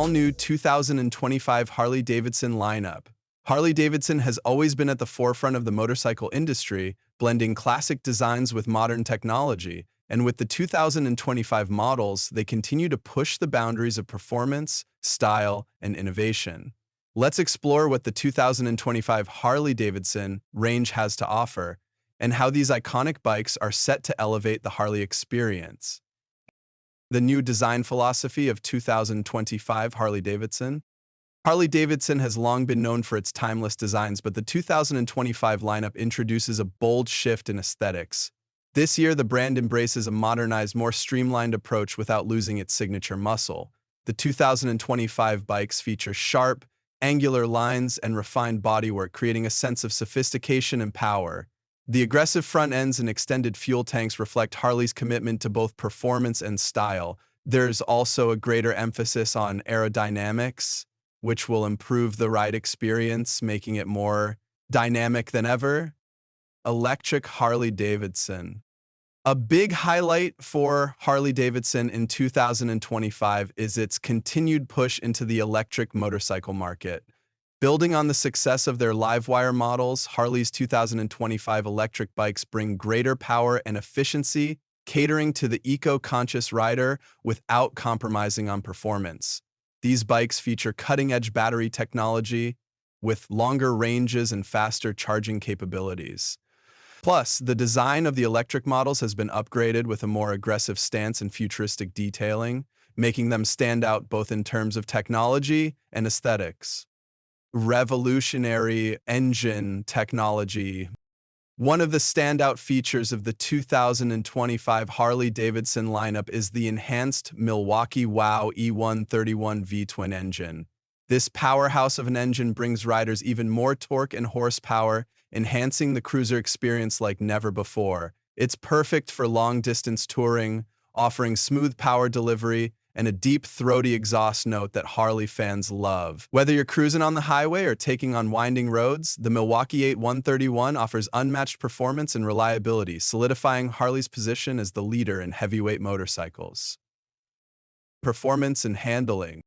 all-new 2025 Harley-Davidson lineup. Harley-Davidson has always been at the forefront of the motorcycle industry, blending classic designs with modern technology, and with the 2025 models, they continue to push the boundaries of performance, style, and innovation. Let's explore what the 2025 Harley-Davidson range has to offer, and how these iconic bikes are set to elevate the Harley experience. The new design philosophy of 2025 Harley-Davidson. Harley-Davidson has long been known for its timeless designs, but the 2025 lineup introduces a bold shift in aesthetics. This year, the brand embraces a modernized, more streamlined approach without losing its signature muscle. The 2025 bikes feature sharp, angular lines and refined bodywork, creating a sense of sophistication and power. The aggressive front ends and extended fuel tanks reflect Harley's commitment to both performance and style. There's also a greater emphasis on aerodynamics, which will improve the ride experience, making it more dynamic than ever. Electric Harley-Davidson. A big highlight for Harley-Davidson in 2025 is its continued push into the electric motorcycle market. Building on the success of their Livewire models, Harley's 2025 electric bikes bring greater power and efficiency, catering to the eco-conscious rider without compromising on performance. These bikes feature cutting-edge battery technology with longer ranges and faster charging capabilities. Plus, the design of the electric models has been upgraded with a more aggressive stance and futuristic detailing, making them stand out both in terms of technology and aesthetics. Revolutionary engine technology. One of the standout features of the 2025 Harley-Davidson lineup is the enhanced Milwaukee WOW E131 V-twin engine. This powerhouse of an engine brings riders even more torque and horsepower, enhancing the cruiser experience like never before. It's perfect for long-distance touring, offering smooth power delivery and a deep, throaty exhaust note that Harley fans love. Whether you're cruising on the highway or taking on winding roads, the Milwaukee E131 offers unmatched performance and reliability, solidifying Harley's position as the leader in heavyweight motorcycles. Performance and handling.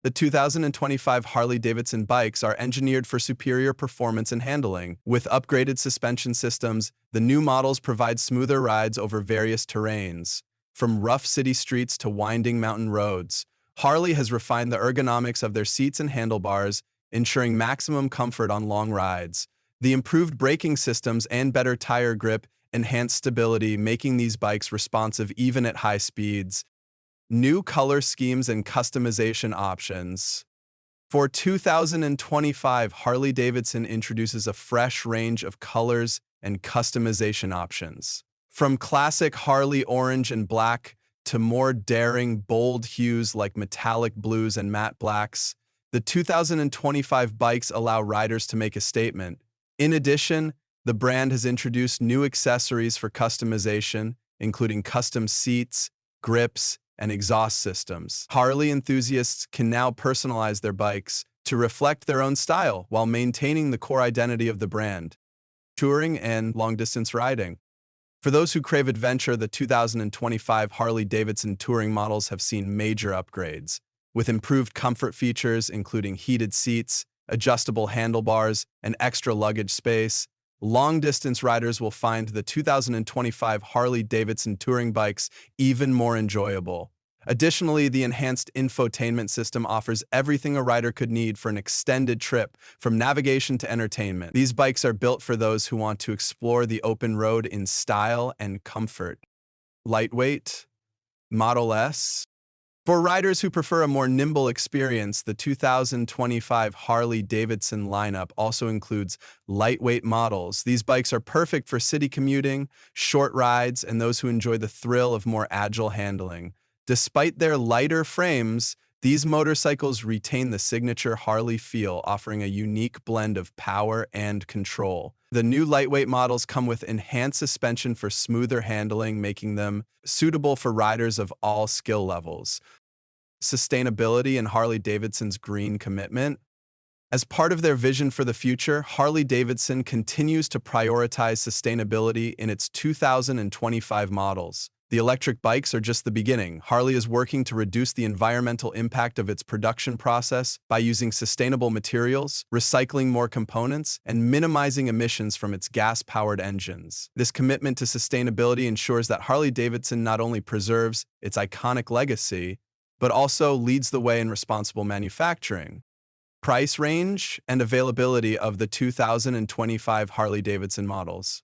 The 2025 Harley-Davidson bikes are engineered for superior performance and handling. With upgraded suspension systems, the new models provide smoother rides over various terrains. From rough city streets to winding mountain roads, Harley has refined the ergonomics of their seats and handlebars, ensuring maximum comfort on long rides. The improved braking systems and better tire grip enhance stability, making these bikes responsive even at high speeds. New color schemes and customization options. For 2025, Harley-Davidson introduces a fresh range of colors and customization options. From classic Harley orange and black to more daring, bold hues like metallic blues and matte blacks, the 2025 bikes allow riders to make a statement. In addition, the brand has introduced new accessories for customization, including custom seats, grips, and exhaust systems. Harley enthusiasts can now personalize their bikes to reflect their own style while maintaining the core identity of the brand. Touring and long-distance riding. For those who crave adventure, the 2025 Harley-Davidson touring models have seen major upgrades. With improved comfort features, including heated seats, adjustable handlebars, and extra luggage space, long-distance riders will find the 2025 Harley-Davidson touring bikes even more enjoyable. Additionally, the enhanced infotainment system offers everything a rider could need for an extended trip, from navigation to entertainment. These bikes are built for those who want to explore the open road in style and comfort. Lightweight. Model S. For riders who prefer a more nimble experience, the 2025 Harley-Davidson lineup also includes lightweight models. These bikes are perfect for city commuting, short rides, and those who enjoy the thrill of more agile handling. Despite their lighter frames, these motorcycles retain the signature Harley feel, offering a unique blend of power and control. The new lightweight models come with enhanced suspension for smoother handling, making them suitable for riders of all skill levels. Sustainability and Harley-Davidson's green commitment. As part of their vision for the future, Harley-Davidson continues to prioritize sustainability in its 2025 models. The electric bikes are just the beginning. Harley is working to reduce the environmental impact of its production process by using sustainable materials, recycling more components, and minimizing emissions from its gas-powered engines. This commitment to sustainability ensures that Harley-Davidson not only preserves its iconic legacy, but also leads the way in responsible manufacturing. Price range and availability of the 2025 Harley-Davidson models.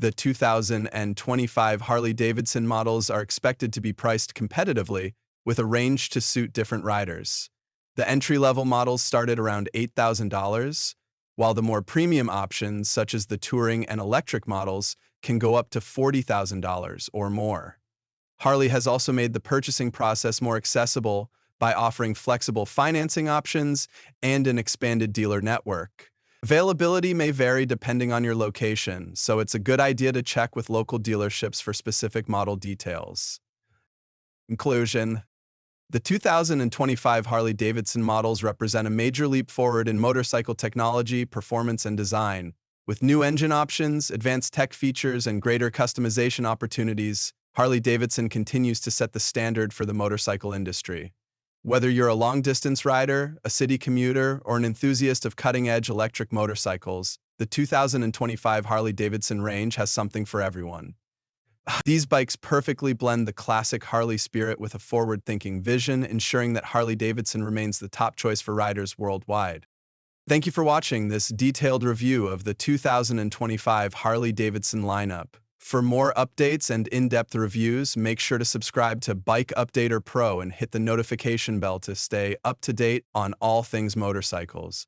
The 2025 Harley-Davidson models are expected to be priced competitively, with a range to suit different riders. The entry-level models start at around $8,000, while the more premium options, such as the touring and electric models, can go up to $40,000 or more. Harley has also made the purchasing process more accessible by offering flexible financing options and an expanded dealer network. Availability may vary depending on your location, so it's a good idea to check with local dealerships for specific model details. Conclusion: the 2025 Harley-Davidson models represent a major leap forward in motorcycle technology, performance, and design. With new engine options, advanced tech features, and greater customization opportunities, Harley-Davidson continues to set the standard for the motorcycle industry. Whether you're a long-distance rider, a city commuter, or an enthusiast of cutting-edge electric motorcycles, the 2025 Harley-Davidson range has something for everyone. These bikes perfectly blend the classic Harley spirit with a forward-thinking vision, ensuring that Harley-Davidson remains the top choice for riders worldwide. Thank you for watching this detailed review of the 2025 Harley-Davidson lineup. For more updates and in-depth reviews, make sure to subscribe to Bike Updater Pro and hit the notification bell to stay up to date on all things motorcycles.